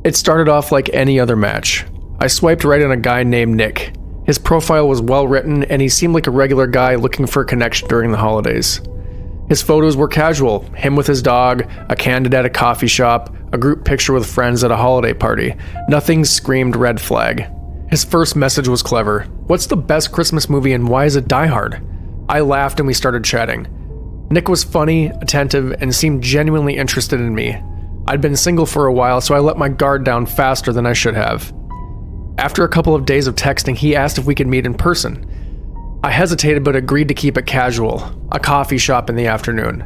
It started off like any other match. I swiped right on a guy named Nick. His profile was well written, and he seemed like a regular guy looking for a connection during the holidays. His photos were casual, him with his dog, a candid at a coffee shop, a group picture with friends at a holiday party. Nothing screamed red flag. His first message was clever. "What's the best Christmas movie and why is it Die Hard?" I laughed and we started chatting. Nick was funny, attentive, and seemed genuinely interested in me. I'd been single for a while, so I let my guard down faster than I should have. After a couple of days of texting, he asked if we could meet in person. I hesitated but agreed to keep it casual, a coffee shop in the afternoon.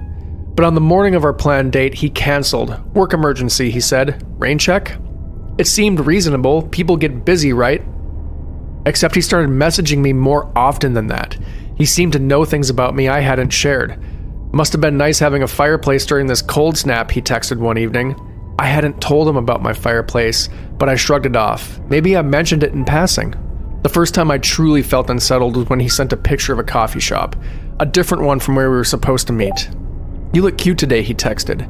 But on the morning of our planned date, he canceled. "Work emergency," he said. "Rain check?" It seemed reasonable. People get busy, right? Except he started messaging me more often than that. He seemed to know things about me I hadn't shared. "Must have been nice having a fireplace during this cold snap," he texted one evening. I hadn't told him about my fireplace, but I shrugged it off. Maybe I mentioned it in passing. The first time I truly felt unsettled was when he sent a picture of a coffee shop, a different one from where we were supposed to meet. "You look cute today," he texted.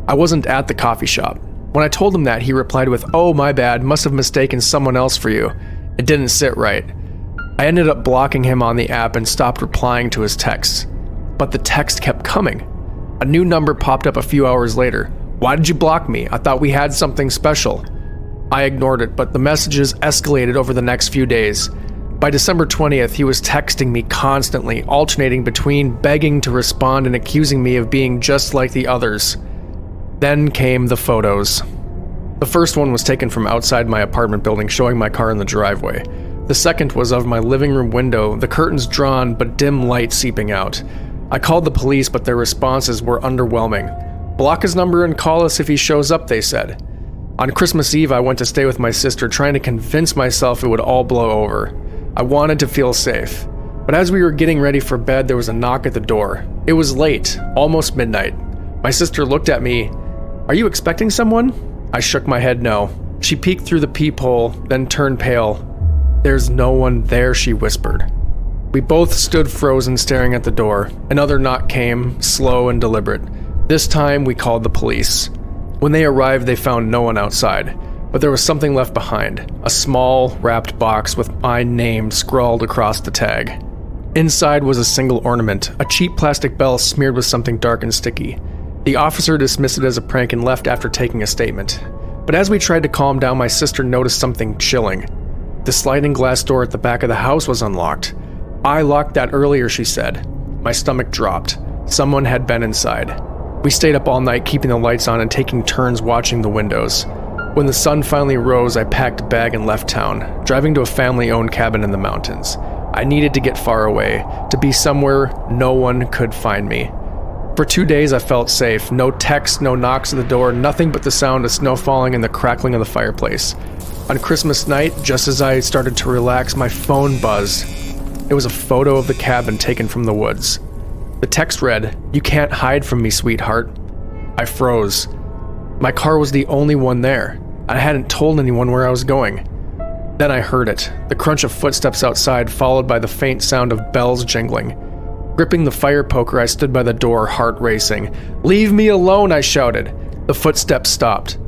I wasn't at the coffee shop. When I told him that, he replied with, "Oh, my bad, must have mistaken someone else for you. It didn't sit right." I ended up blocking him on the app and stopped replying to his texts. But the text kept coming. A new number popped up a few hours later. "Why did you block me? I thought we had something special." I ignored it, but the messages escalated over the next few days. By December 20th, he was texting me constantly, alternating between begging to respond and accusing me of being just like the others. Then came the photos. The first one was taken from outside my apartment building, showing my car in the driveway. The second was of my living room window, the curtains drawn but dim light seeping out. I called the police, but their responses were underwhelming. "Block his number and call us if he shows up," they said. On Christmas Eve, I went to stay with my sister, trying to convince myself it would all blow over. I wanted to feel safe. But as we were getting ready for bed, there was a knock at the door. It was late, almost midnight. My sister looked at me. "Are you expecting someone?" I shook my head no. She peeked through the peephole, then turned pale. "There's no one there," she whispered. We both stood frozen, staring at the door. Another knock came, slow and deliberate. This time, we called the police. When they arrived, they found no one outside, but there was something left behind, a small, wrapped box with my name scrawled across the tag. Inside was a single ornament, a cheap plastic bell smeared with something dark and sticky. The officer dismissed it as a prank and left after taking a statement. But as we tried to calm down, my sister noticed something chilling. The sliding glass door at the back of the house was unlocked. "I locked that earlier," she said. My stomach dropped. Someone had been inside. We stayed up all night, keeping the lights on and taking turns watching the windows. When the sun finally rose, I packed a bag and left town, driving to a family-owned cabin in the mountains. I needed to get far away, to be somewhere no one could find me. For 2 days I felt safe. No texts, no knocks at the door, nothing but the sound of snow falling and the crackling of the fireplace. On Christmas night, just as I started to relax, my phone buzzed. It was a photo of the cabin taken from the woods. The text read, "You can't hide from me, sweetheart." I froze. My car was the only one there. I hadn't told anyone where I was going. Then I heard it, the crunch of footsteps outside, followed by the faint sound of bells jingling. Gripping the fire poker, I stood by the door, heart racing. "Leave me alone," I shouted. The footsteps stopped.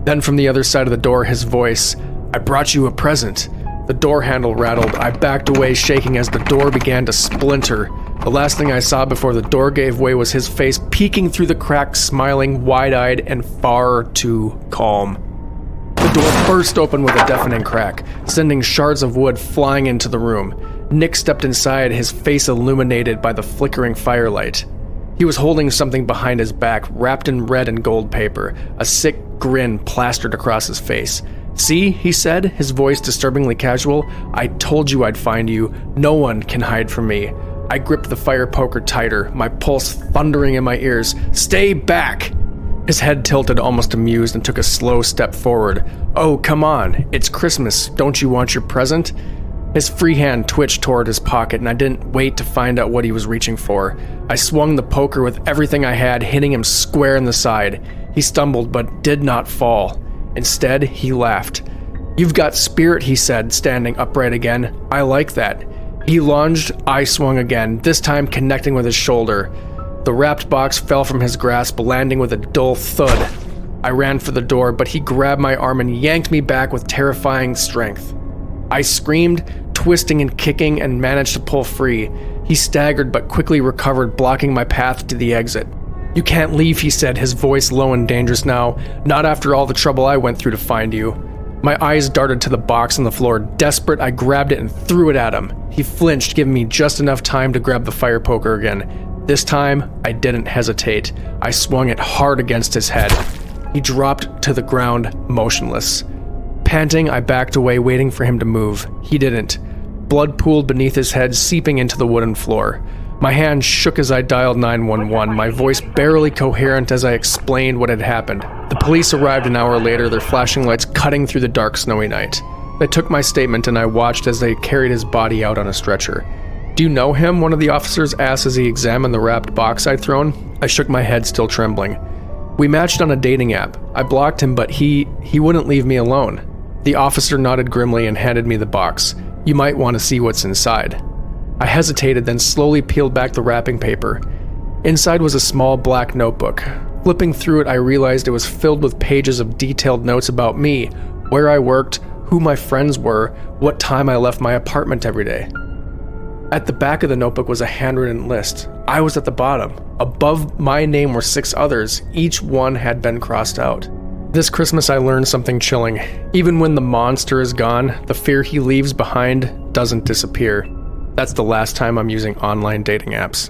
Then from the other side of the door, his voice, "I brought you a present." The door handle rattled. I backed away, shaking as the door began to splinter. The last thing I saw before the door gave way was his face peeking through the crack, smiling, wide-eyed, and far too calm. The door burst open with a deafening crack, sending shards of wood flying into the room. Nick stepped inside, his face illuminated by the flickering firelight. He was holding something behind his back, wrapped in red and gold paper, a sick grin plastered across his face. "See," he said, his voice disturbingly casual, "I told you I'd find you. No one can hide from me." I gripped the fire poker tighter, my pulse thundering in my ears. "Stay back!" His head tilted, almost amused, and took a slow step forward. "Oh, come on. It's Christmas. Don't you want your present?" His free hand twitched toward his pocket, and I didn't wait to find out what he was reaching for. I swung the poker with everything I had, hitting him square in the side. He stumbled, but did not fall. Instead, he laughed. "You've got spirit," he said, standing upright again. "I like that." He lunged, I swung again, this time connecting with his shoulder. The wrapped box fell from his grasp, landing with a dull thud. I ran for the door, but he grabbed my arm and yanked me back with terrifying strength. I screamed, twisting and kicking, and managed to pull free. He staggered but quickly recovered, blocking my path to the exit. "You can't leave," he said, his voice low and dangerous now. "Not after all the trouble I went through to find you." My eyes darted to the box on the floor. Desperate, I grabbed it and threw it at him. He flinched, giving me just enough time to grab the fire poker again. This time, I didn't hesitate. I swung it hard against his head. He dropped to the ground, motionless. Panting, I backed away, waiting for him to move. He didn't. Blood pooled beneath his head, seeping into the wooden floor. My hand shook as I dialed 911, my voice barely coherent as I explained what had happened. The police arrived an hour later, their flashing lights cutting through the dark, snowy night. They took my statement and I watched as they carried his body out on a stretcher. "Do you know him?" one of the officers asked as he examined the wrapped box I'd thrown. I shook my head, still trembling. "We matched on a dating app. I blocked him, but he wouldn't leave me alone." The officer nodded grimly and handed me the box. "You might want to see what's inside." I hesitated, then slowly peeled back the wrapping paper. Inside was a small black notebook. Flipping through it, I realized it was filled with pages of detailed notes about me, where I worked, who my friends were, what time I left my apartment every day. At the back of the notebook was a handwritten list. I was at the bottom. Above my name were 6 others. Each one had been crossed out. This Christmas I learned something chilling. Even when the monster is gone, the fear he leaves behind doesn't disappear. That's the last time I'm using online dating apps.